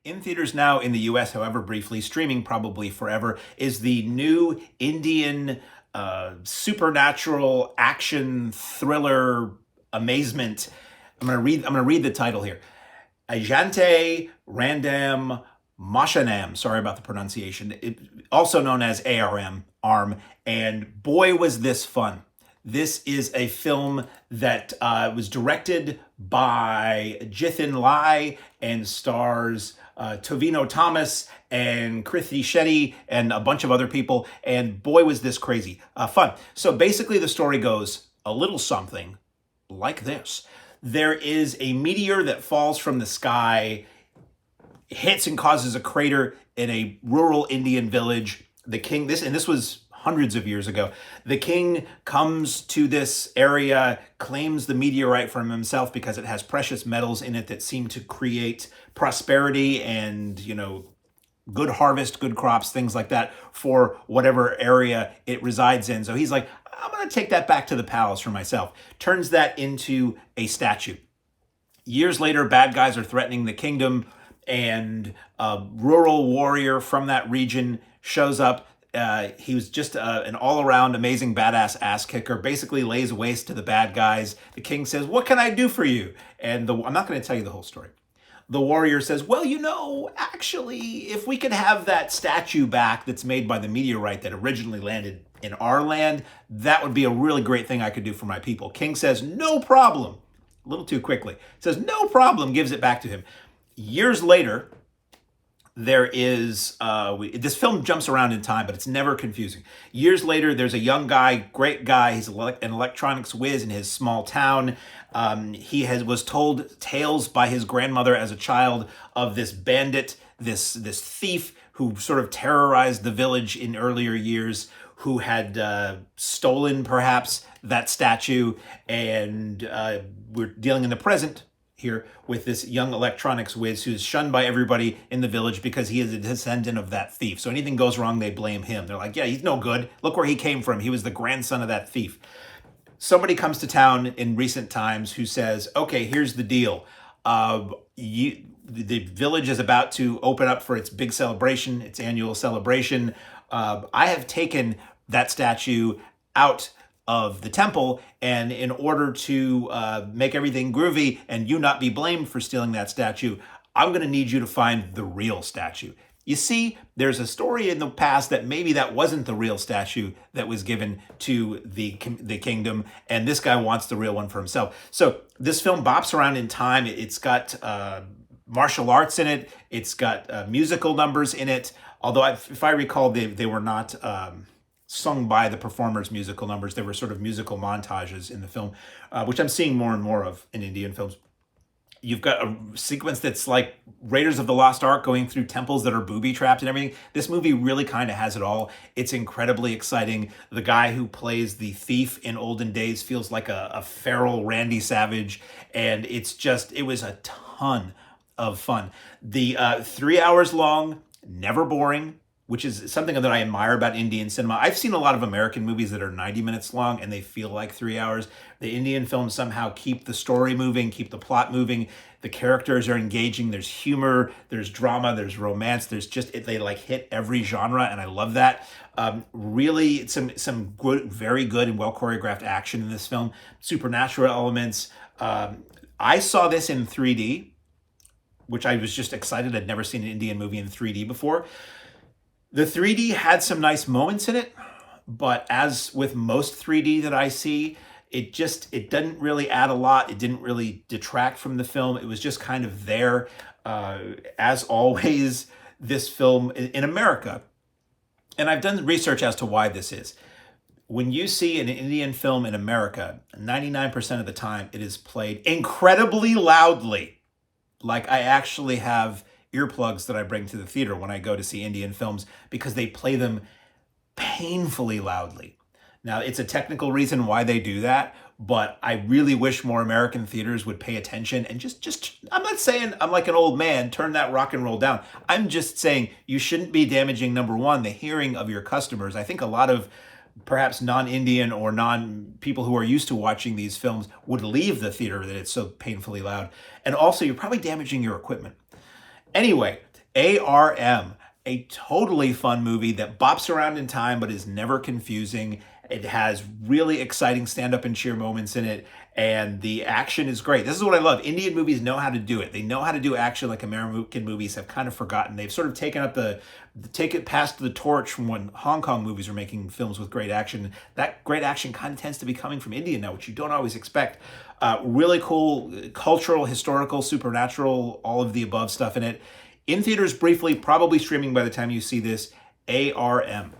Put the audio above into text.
In theaters now in the US, however briefly, streaming probably forever, is the new Indian supernatural action thriller amazement. I'm gonna read the title here. Ajante Randam Mashanam. Sorry about the pronunciation. Also known as A.R.M. A.R.M. And boy, was this fun. This is a film that was directed by Jithin and stars Tovino Thomas and Kriti Shetty and a bunch of other people. And boy, was this crazy fun. So basically the story goes a little something like this. There is a meteor that falls from the sky, hits and causes a crater in a rural Indian village. The king, this was hundreds of years ago. The king comes to this area, claims the meteorite from himself because it has precious metals in it that seem to create prosperity and, good harvest, good crops, things like that for whatever area it resides in. So he's like, I'm going to take that back to the palace for myself. Turns that into a statue. Years later, bad guys are threatening the kingdom, and a rural warrior from that region shows up. He was just an all-around amazing badass ass kicker, basically lays waste to the bad guys. The king says, what can I do for you? And I'm not going to tell you the whole story. The warrior says, well, actually, if we could have that statue back that's made by the meteorite that originally landed in our land, that would be a really great thing I could do for my people. King says, no problem. A little too quickly. Says, no problem, gives it back to him. Years later, there is, this film jumps around in time, but it's never confusing. Years later, there's a young guy, great guy. He's an electronics whiz in his small town. He was told tales by his grandmother as a child of this bandit, this thief who sort of terrorized the village in earlier years, who had stolen perhaps that statue. And we're dealing in the present here with this young electronics whiz who's shunned by everybody in the village because he is a descendant of that thief. So anything goes wrong, they blame him. They're like, yeah, he's no good. Look where he came from. He was the grandson of that thief. Somebody comes to town in recent times who says, okay, here's the deal. The village is about to open up for its big celebration, its annual celebration. I have taken that statue out of the temple, and in order to make everything groovy and you not be blamed for stealing that statue, I'm going to need you to find the real statue. You see, there's a story in the past that maybe that wasn't the real statue that was given to the kingdom, and this guy wants the real one for himself. So this film bops around in time. It's got martial arts in it. It's got musical numbers in it. Although, if I recall, they were not sung by the performers' musical numbers. They were sort of musical montages in the film, which I'm seeing more and more of in Indian films. You've got a sequence that's like Raiders of the Lost Ark going through temples that are booby-trapped and everything. This movie really kind of has it all. It's incredibly exciting. The guy who plays the thief in olden days feels like a feral Randy Savage, and it was a ton of fun. The 3 hours long, never boring, which is something that I admire about Indian cinema. I've seen a lot of American movies that are 90 minutes long and they feel like 3 hours. The Indian films somehow keep the story moving, keep the plot moving. The characters are engaging. There's humor, there's drama, there's romance. They like hit every genre, and I love that. Really, some good, very good and well choreographed action in this film. Supernatural elements. I saw this in 3D, which I was just excited. I'd never seen an Indian movie in 3D before. The 3D had some nice moments in it, but as with most 3D that I see, it didn't really add a lot. It didn't really detract from the film. It was just kind of there. As always, this film in America, and I've done research as to why this is. When you see an Indian film in America, 99% of the time it is played incredibly loudly. Like I actually have earplugs that I bring to the theater when I go to see Indian films because they play them painfully loudly. Now, it's a technical reason why they do that, but I really wish more American theaters would pay attention and just I'm not saying I'm like an old man, turn that rock and roll down. I'm just saying you shouldn't be damaging, number one, the hearing of your customers. I think a lot of perhaps non-Indian or non-people who are used to watching these films would leave the theater that it's so painfully loud. And also, you're probably damaging your equipment. Anyway, A.R.M., a totally fun movie that bops around in time but is never confusing. It has really exciting stand-up and cheer moments in it, and the action is great. This is what I love. Indian movies know how to do it. They know how to do action like American movies have kind of forgotten. They've sort of taken up take it past the torch from when Hong Kong movies were making films with great action. That great action kind of tends to be coming from India now, which you don't always expect. Really cool cultural, historical, supernatural, all of the above stuff in it. In theaters briefly, probably streaming by the time you see this. A.R.M.